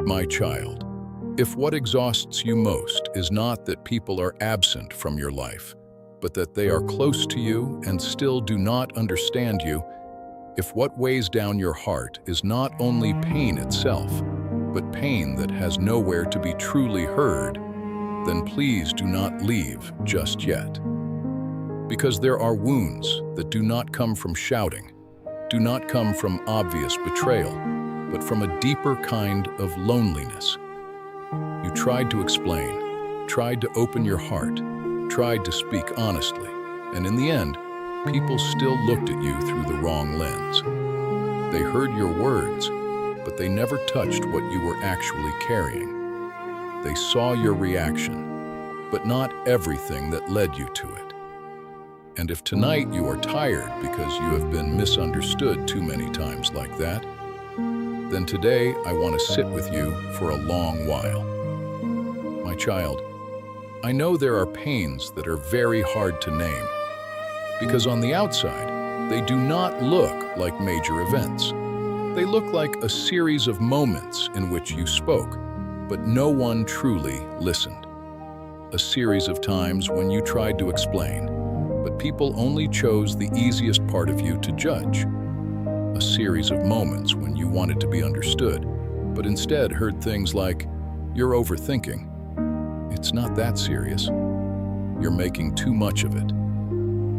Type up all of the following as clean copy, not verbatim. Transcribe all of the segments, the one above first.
My child, if what exhausts you most is not that people are absent from your life, but that they are close to you and still do not understand you, if what weighs down your heart is not only pain itself, but pain that has nowhere to be truly heard, then please do not leave just yet. Because there are wounds that do not come from shouting, do not come from obvious betrayal, but from a deeper kind of loneliness. You tried to explain, tried to open your heart, tried to speak honestly, and in the end, people still looked at you through the wrong lens. They heard your words, but they never touched what you were actually carrying. They saw your reaction, but not everything that led you to it. And if tonight you are tired because you have been misunderstood too many times like that, then today I want to sit with you for a long while. My child, I know there are pains that are very hard to name, because on the outside, they do not look like major events. They look like a series of moments in which you spoke, but no one truly listened. A series of times when you tried to explain, but people only chose the easiest part of you to judge. A series of moments when you wanted to be understood, but instead heard things like, "You're overthinking. It's not that serious. You're making too much of it.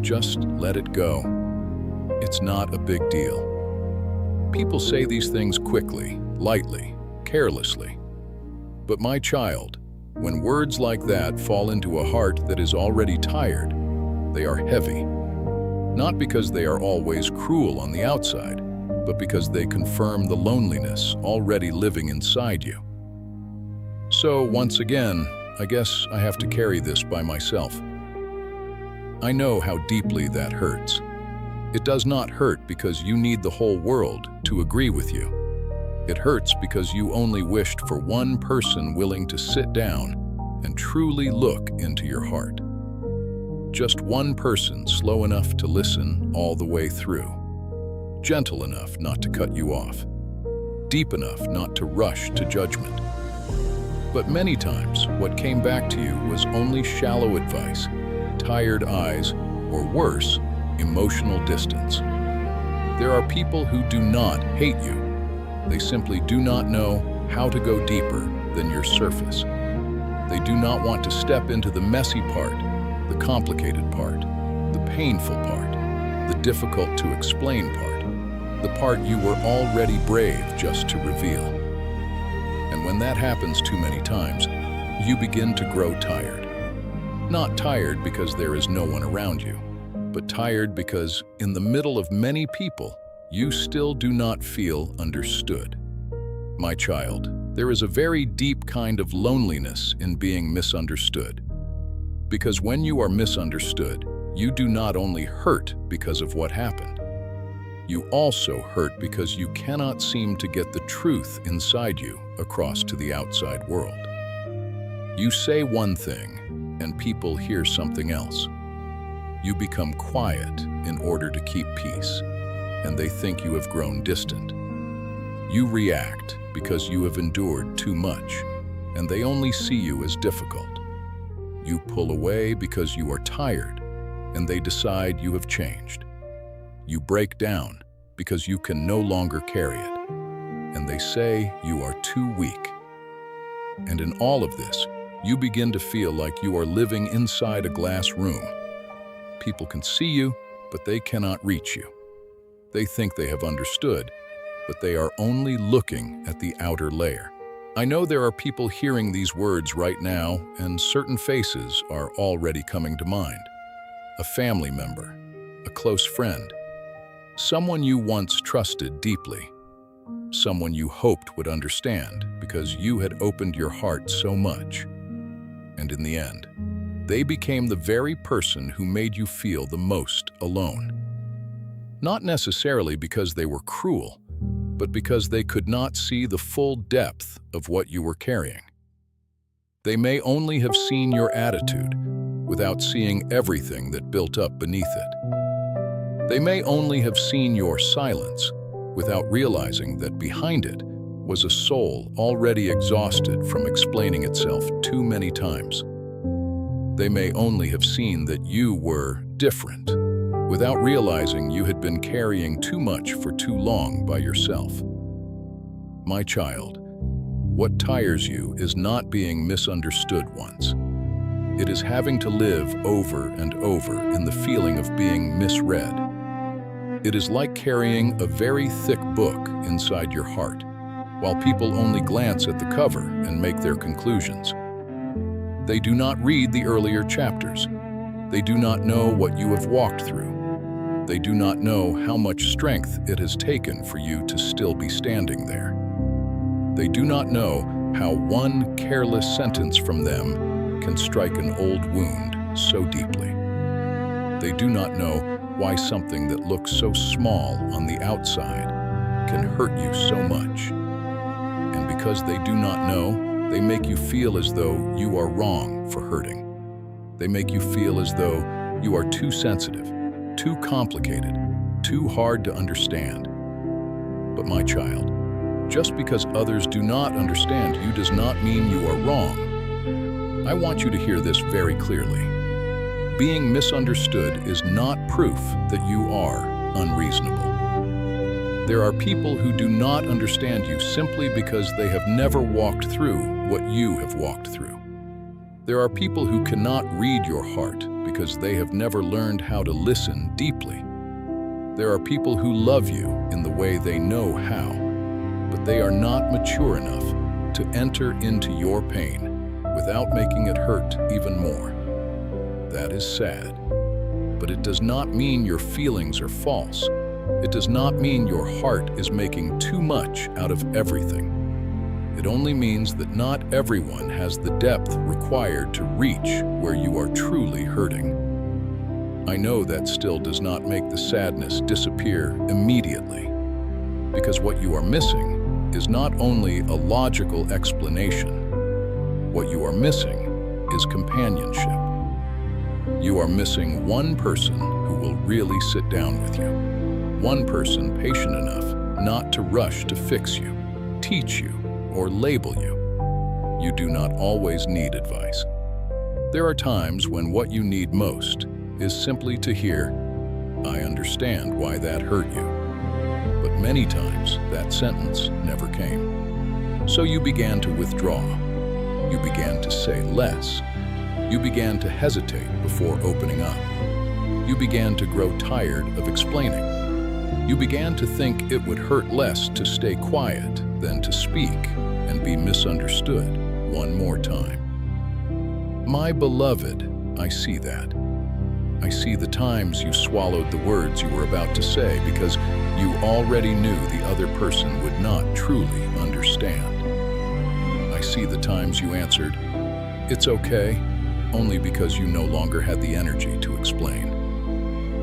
Just let it go. It's not a big deal." People say these things quickly, lightly, carelessly. But my child, when words like that fall into a heart that is already tired, they are heavy. Not because they are always cruel on the outside, but because they confirm the loneliness already living inside you. So once again, I guess I have to carry this by myself. I know how deeply that hurts. It does not hurt because you need the whole world to agree with you. It hurts because you only wished for one person willing to sit down and truly look into your heart. Just one person slow enough to listen all the way through, gentle enough not to cut you off, deep enough not to rush to judgment. But many times, what came back to you was only shallow advice, tired eyes, or worse, emotional distance. There are people who do not hate you. They simply do not know how to go deeper than your surface. They do not want to step into the messy part, the complicated part, the painful part, the difficult to explain part, the part you were already brave just to reveal. And when that happens too many times, you begin to grow tired. Not tired because there is no one around you, but tired because in the middle of many people, you still do not feel understood. My child, there is a very deep kind of loneliness in being misunderstood. Because when you are misunderstood, you do not only hurt because of what happened. You also hurt because you cannot seem to get the truth inside you across to the outside world. You say one thing, and people hear something else. You become quiet in order to keep peace, and they think you have grown distant. You react because you have endured too much, and they only see you as difficult. You pull away because you are tired, and they decide you have changed. You break down because you can no longer carry it, and they say you are too weak. And in all of this, you begin to feel like you are living inside a glass room. People can see you, but they cannot reach you. They think they have understood, but they are only looking at the outer layer. I know there are people hearing these words right now, and certain faces are already coming to mind. A family member, a close friend, someone you once trusted deeply, someone you hoped would understand because you had opened your heart so much. And in the end, they became the very person who made you feel the most alone. Not necessarily because they were cruel, but because they could not see the full depth of what you were carrying. They may only have seen your attitude without seeing everything that built up beneath it. They may only have seen your silence without realizing that behind it was a soul already exhausted from explaining itself too many times. They may only have seen that you were different, without realizing you had been carrying too much for too long by yourself. My child, what tires you is not being misunderstood once. It is having to live over and over in the feeling of being misread. It is like carrying a very thick book inside your heart, while people only glance at the cover and make their conclusions. They do not read the earlier chapters. They do not know what you have walked through. They do not know how much strength it has taken for you to still be standing there. They do not know how one careless sentence from them can strike an old wound so deeply. They do not know why something that looks so small on the outside can hurt you so much. And because they do not know, they make you feel as though you are wrong for hurting. They make you feel as though you are too sensitive, too complicated, too hard to understand. But my child, just because others do not understand you does not mean you are wrong. I want you to hear this very clearly. Being misunderstood is not proof that you are unreasonable. There are people who do not understand you simply because they have never walked through what you have walked through. There are people who cannot read your heart because they have never learned how to listen deeply. There are people who love you in the way they know how, but they are not mature enough to enter into your pain without making it hurt even more. That is sad, but it does not mean your feelings are false. It does not mean your heart is making too much out of everything. It only means that not everyone has the depth required to reach where you are truly hurting. I know that still does not make the sadness disappear immediately, because what you are missing is not only a logical explanation. What you are missing is companionship. You are missing one person who will really sit down with you. One person patient enough not to rush to fix you, teach you, or label you. You do not always need advice. There are times when what you need most is simply to hear, "I understand why that hurt you." But many times, that sentence never came. So you began to withdraw. You began to say less. You began to hesitate before opening up. You began to grow tired of explaining. You began to think it would hurt less to stay quiet than to speak and be misunderstood one more time. My beloved, I see that. I see the times you swallowed the words you were about to say because you already knew the other person would not truly understand. I see the times you answered, "It's okay," only because you no longer had the energy to explain.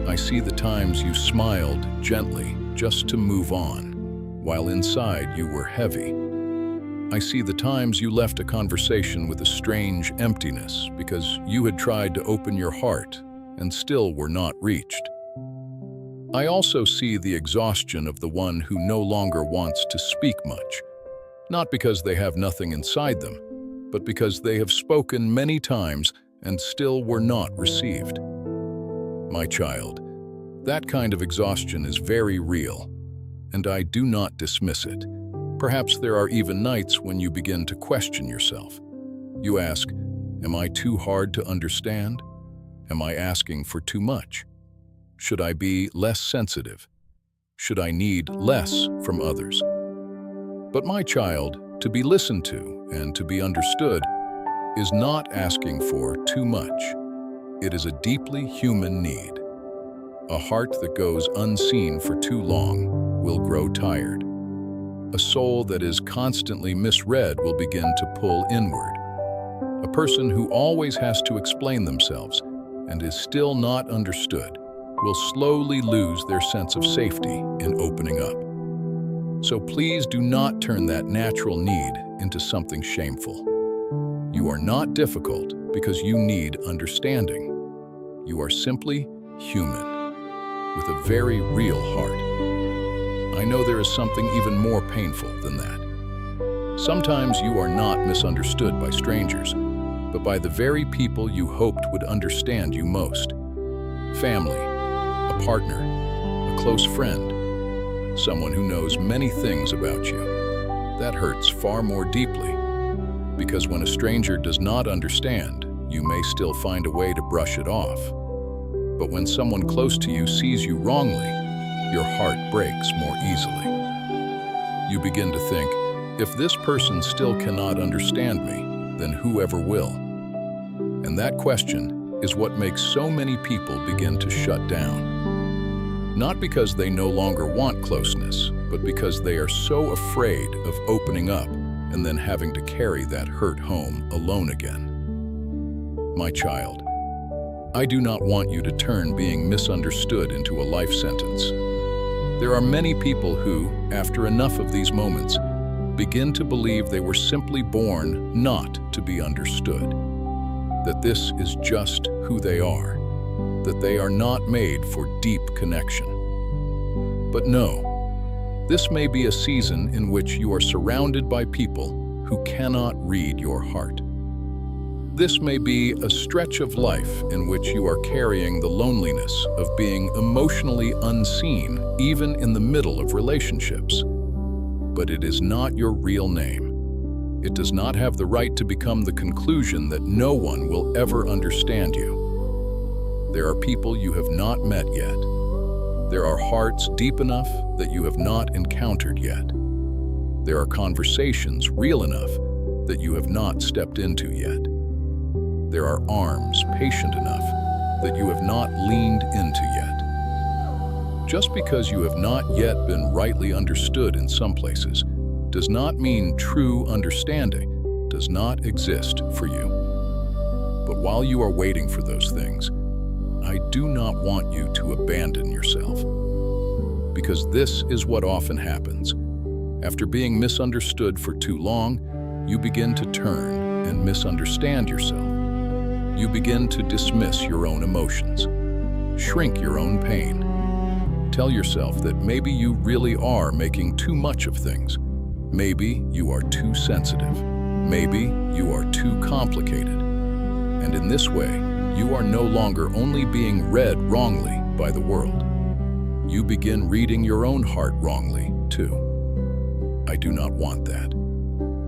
I see the times you smiled gently just to move on, while inside you were heavy. I see the times you left a conversation with a strange emptiness because you had tried to open your heart and still were not reached. I also see the exhaustion of the one who no longer wants to speak much, not because they have nothing inside them, but because they have spoken many times and still were not received. My child, that kind of exhaustion is very real, and I do not dismiss it. Perhaps there are even nights when you begin to question yourself. You ask, "Am I too hard to understand? Am I asking for too much? Should I be less sensitive? Should I need less from others?" But my child, to be listened to and to be understood is not asking for too much. It is a deeply human need. A heart that goes unseen for too long will grow tired. A soul that is constantly misread will begin to pull inward. A person who always has to explain themselves and is still not understood will slowly lose their sense of safety in opening up. So please do not turn that natural need into something shameful. You are not difficult because you need understanding. You are simply human, with a very real heart. I know there is something even more painful than that. Sometimes you are not misunderstood by strangers, but by the very people you hoped would understand you most. Family, a partner, a close friend, someone who knows many things about you. That hurts far more deeply, because when a stranger does not understand, you may still find a way to brush it off. But when someone close to you sees you wrongly, your heart breaks more easily. You begin to think, if this person still cannot understand me, then whoever will? And that question is what makes so many people begin to shut down. Not because they no longer want closeness, but because they are so afraid of opening up and then having to carry that hurt home alone again. My child, I do not want you to turn being misunderstood into a life sentence. There are many people who, after enough of these moments, begin to believe they were simply born not to be understood, that this is just who they are, that they are not made for deep connection. But no, this may be a season in which you are surrounded by people who cannot read your heart. This may be a stretch of life in which you are carrying the loneliness of being emotionally unseen, even in the middle of relationships. But it is not your real name. It does not have the right to become the conclusion that no one will ever understand you. There are people you have not met yet. There are hearts deep enough that you have not encountered yet. There are conversations real enough that you have not stepped into yet. There are arms patient enough that you have not leaned into yet. Just because you have not yet been rightly understood in some places does not mean true understanding does not exist for you. But while you are waiting for those things, I do not want you to abandon yourself. Because this is what often happens. After being misunderstood for too long, you begin to turn and misunderstand yourself. You begin to dismiss your own emotions, shrink your own pain. Tell yourself that maybe you really are making too much of things. Maybe you are too sensitive. Maybe you are too complicated. And in this way, you are no longer only being read wrongly by the world. You begin reading your own heart wrongly, too. I do not want that.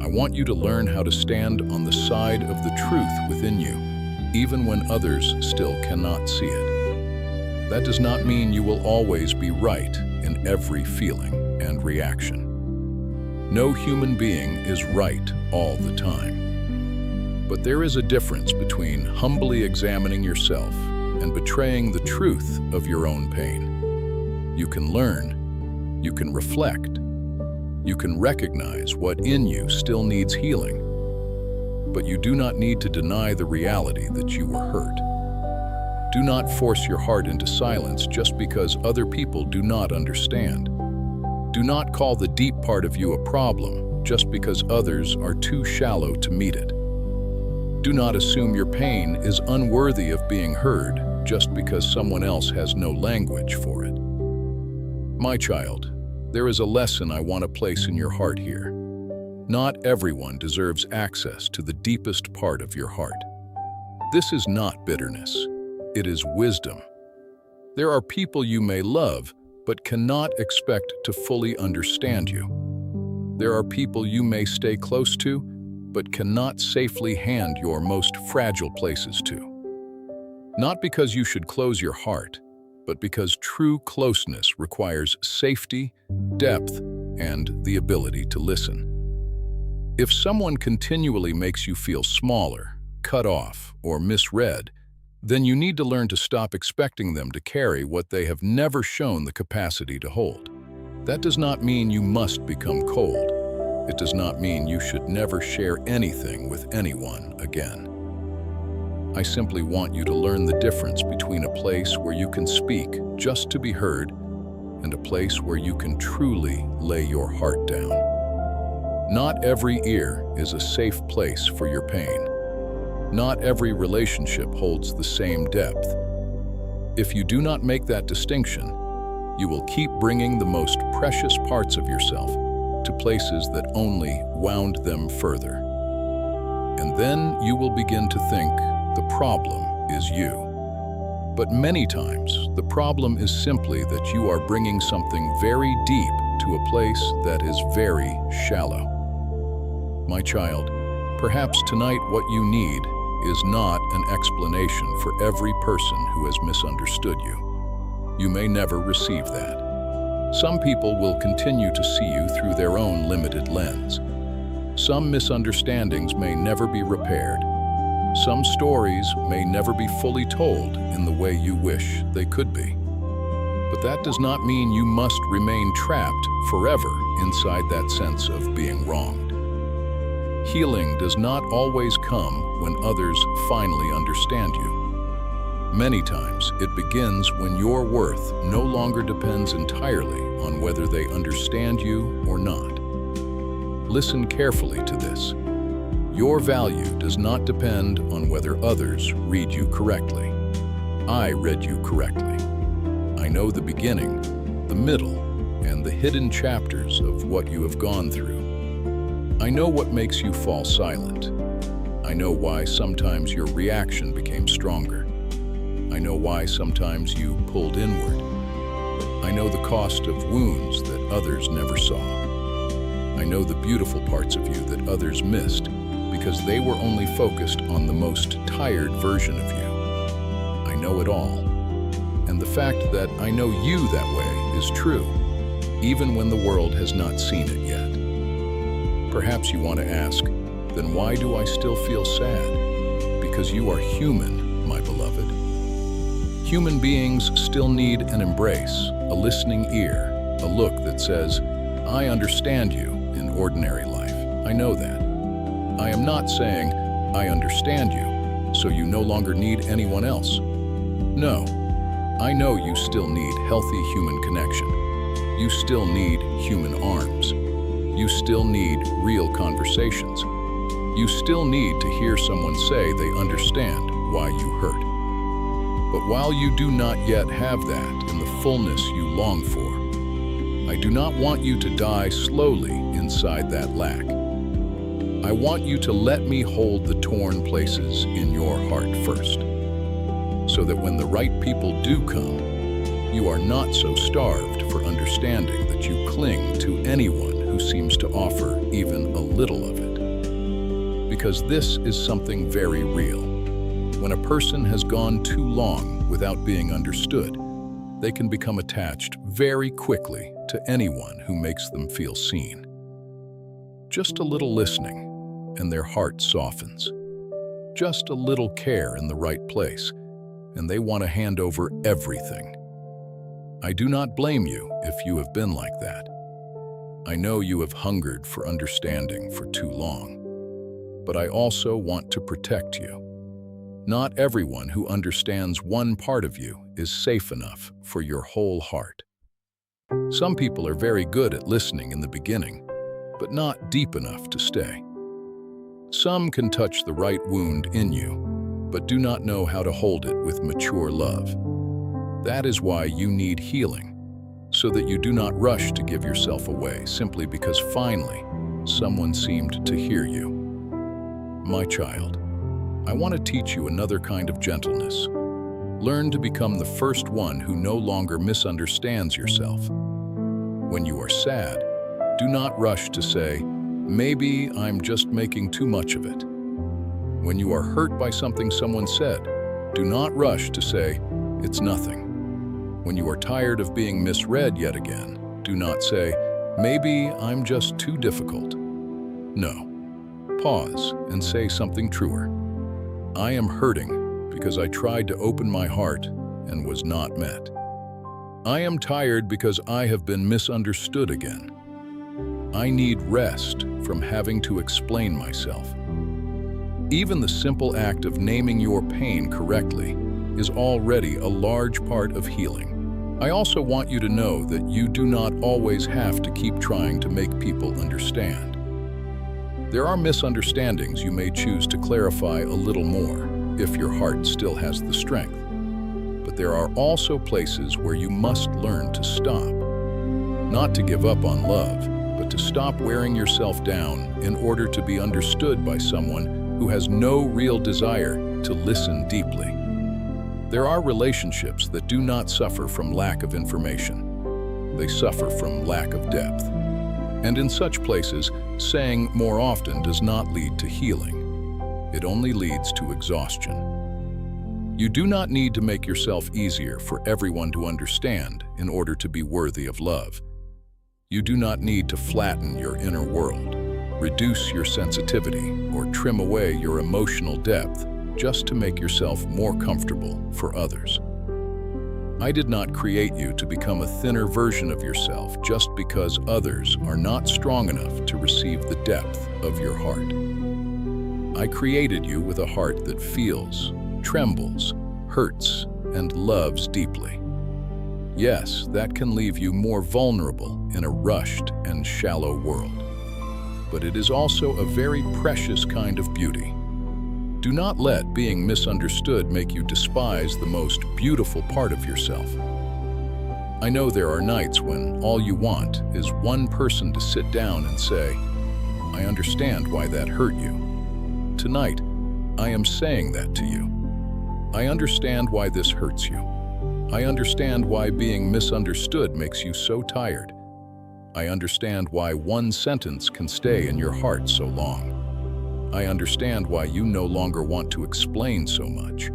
I want you to learn how to stand on the side of the truth within you, even when others still cannot see it. That does not mean you will always be right in every feeling and reaction. No human being is right all the time. But there is a difference between humbly examining yourself and betraying the truth of your own pain. You can learn, you can reflect, you can recognize what in you still needs healing, but you do not need to deny the reality that you were hurt. Do not force your heart into silence just because other people do not understand. Do not call the deep part of you a problem just because others are too shallow to meet it. Do not assume your pain is unworthy of being heard just because someone else has no language for it. My child, there is a lesson I want to place in your heart here. Not everyone deserves access to the deepest part of your heart. This is not bitterness. It is wisdom. There are people you may love, but cannot expect to fully understand you. There are people you may stay close to, but cannot safely hand your most fragile places to. Not because you should close your heart, but because true closeness requires safety, depth, and the ability to listen. If someone continually makes you feel smaller, cut off, or misread, then you need to learn to stop expecting them to carry what they have never shown the capacity to hold. That does not mean you must become cold. It does not mean you should never share anything with anyone again. I simply want you to learn the difference between a place where you can speak just to be heard and a place where you can truly lay your heart down. Not every ear is a safe place for your pain. Not every relationship holds the same depth. If you do not make that distinction, you will keep bringing the most precious parts of yourself to places that only wound them further. And then you will begin to think the problem is you. But many times, the problem is simply that you are bringing something very deep to a place that is very shallow. My child, perhaps tonight what you need is not an explanation for every person who has misunderstood you. You may never receive that. Some people will continue to see you through their own limited lens. Some misunderstandings may never be repaired. Some stories may never be fully told in the way you wish they could be. But that does not mean you must remain trapped forever inside that sense of being wronged. Healing does not always come when others finally understand you. Many times, it begins when your worth no longer depends entirely on whether they understand you or not. Listen carefully to this. Your value does not depend on whether others read you correctly. I read you correctly. I know the beginning, the middle, and the hidden chapters of what you have gone through. I know what makes you fall silent. I know why sometimes your reaction became stronger. I know why sometimes you pulled inward. I know the cost of wounds that others never saw. I know the beautiful parts of you that others missed because they were only focused on the most tired version of you. I know it all. And the fact that I know you that way is true, even when the world has not seen it yet. Perhaps you want to ask, then why do I still feel sad? Because you are human, my beloved. Human beings still need an embrace, a listening ear, a look that says, I understand you in ordinary life. I know that. I am not saying, I understand you, so you no longer need anyone else. No, I know you still need healthy human connection. You still need human arms. You still need real conversations. You still need to hear someone say they understand why you hurt. But while you do not yet have that in the fullness you long for, I do not want you to die slowly inside that lack. I want you to let me hold the torn places in your heart first, so that when the right people do come, you are not so starved for understanding that you cling to anyone who seems to offer even a little of it. Because this is something very real. When a person has gone too long without being understood, they can become attached very quickly to anyone who makes them feel seen. Just a little listening, and their heart softens. Just a little care in the right place, and they want to hand over everything. I do not blame you if you have been like that. I know you have hungered for understanding for too long, but I also want to protect you. Not everyone who understands one part of you is safe enough for your whole heart. Some people are very good at listening in the beginning, but not deep enough to stay. Some can touch the right wound in you, but do not know how to hold it with mature love. That is why you need healing, so that you do not rush to give yourself away simply because finally someone seemed to hear you. My child, I want to teach you another kind of gentleness. Learn to become the first one who no longer misunderstands yourself. When you are sad, do not rush to say, maybe I'm just making too much of it. When you are hurt by something someone said, do not rush to say, it's nothing. When you are tired of being misread yet again, do not say, maybe I'm just too difficult. No. Pause and say something truer. I am hurting because I tried to open my heart and was not met. I am tired because I have been misunderstood again. I need rest from having to explain myself. Even the simple act of naming your pain correctly is already a large part of healing. I also want you to know that you do not always have to keep trying to make people understand. There are misunderstandings you may choose to clarify a little more if your heart still has the strength. But there are also places where you must learn to stop. Not to give up on love, but to to stop wearing yourself down in order to be understood by someone who has no real desire to listen deeply. There are relationships that do not suffer from lack of information. They suffer from lack of depth. And in such places, saying more often does not lead to healing. It only leads to exhaustion. You do not need to make yourself easier for everyone to understand in order to be worthy of love. You do not need to flatten your inner world, reduce your sensitivity, or trim away your emotional depth just to make yourself more comfortable for others. I did not create you to become a thinner version of yourself just because others are not strong enough to receive the depth of your heart. I created you with a heart that feels, trembles, hurts, and loves deeply. Yes, that can leave you more vulnerable in a rushed and shallow world. But it is also a very precious kind of beauty. Do not let being misunderstood make you despise the most beautiful part of yourself. I know there are nights when all you want is one person to sit down and say, "I understand why that hurt you. Tonight, I am saying that to you. I understand why this hurts you. I understand why being misunderstood makes you so tired. I understand why one sentence can stay in your heart so long. I understand why you no longer want to explain so much.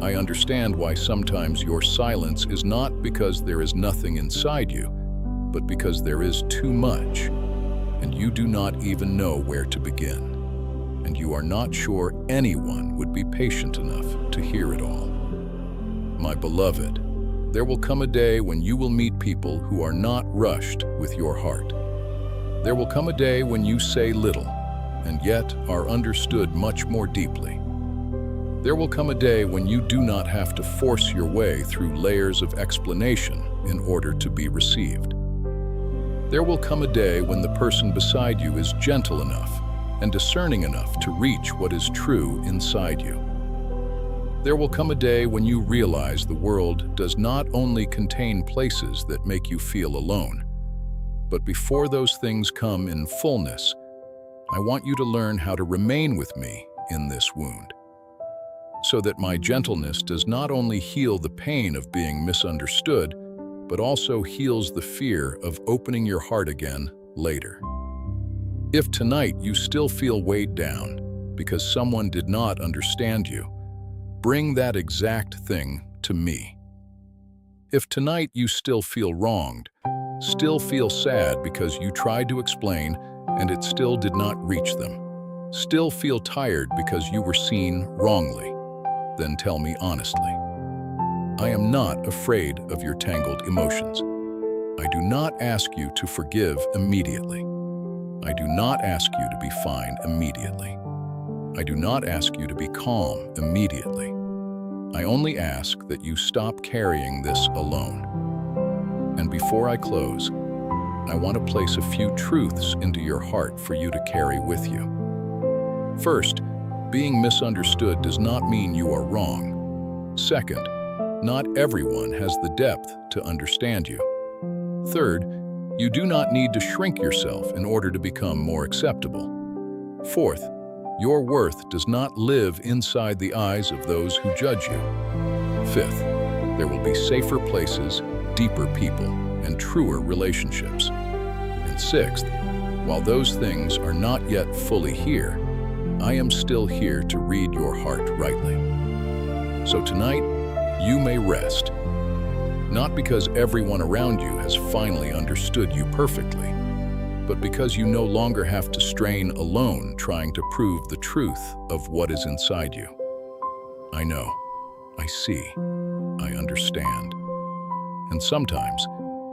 I understand why sometimes your silence is not because there is nothing inside you, but because there is too much, and you do not even know where to begin, and you are not sure anyone would be patient enough to hear it all. My beloved, there will come a day when you will meet people who are not rushed with your heart. There will come a day when you say little, and yet are understood much more deeply. There will come a day when you do not have to force your way through layers of explanation in order to be received. There will come a day when the person beside you is gentle enough and discerning enough to reach what is true inside you. There will come a day when you realize the world does not only contain places that make you feel alone, but before those things come in fullness, I want you to learn how to remain with me in this wound, so that my gentleness does not only heal the pain of being misunderstood, but also heals the fear of opening your heart again later. If tonight you still feel weighed down because someone did not understand you, bring that exact thing to me. If tonight you still feel wronged, still feel sad because you tried to explain and it still did not reach them, still feel tired because you were seen wrongly, then tell me honestly. I am not afraid of your tangled emotions. I do not ask you to forgive immediately. I do not ask you to be fine immediately. I do not ask you to be calm immediately. I only ask that you stop carrying this alone. And before I close, I want to place a few truths into your heart for you to carry with you. First, being misunderstood does not mean you are wrong. Second, not everyone has the depth to understand you. Third, you do not need to shrink yourself in order to become more acceptable. Fourth, your worth does not live inside the eyes of those who judge you. Fifth, there will be safer places, deeper people, and truer relationships. And sixth, while those things are not yet fully here, I am still here to read your heart rightly. So tonight, you may rest, not because everyone around you has finally understood you perfectly, but because you no longer have to strain alone trying to prove the truth of what is inside you. I know, I see, I understand. And sometimes,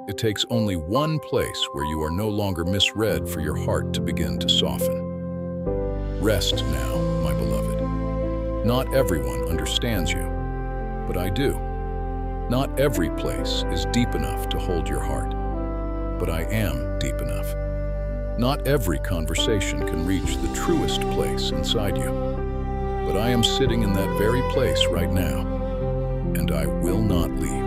it takes only one place where you are no longer misread for your heart to begin to soften. Rest now, my beloved. Not everyone understands you, but I do. Not every place is deep enough to hold your heart, but I am deep enough. Not every conversation can reach the truest place inside you, but I am sitting in that very place right now, and I will not leave.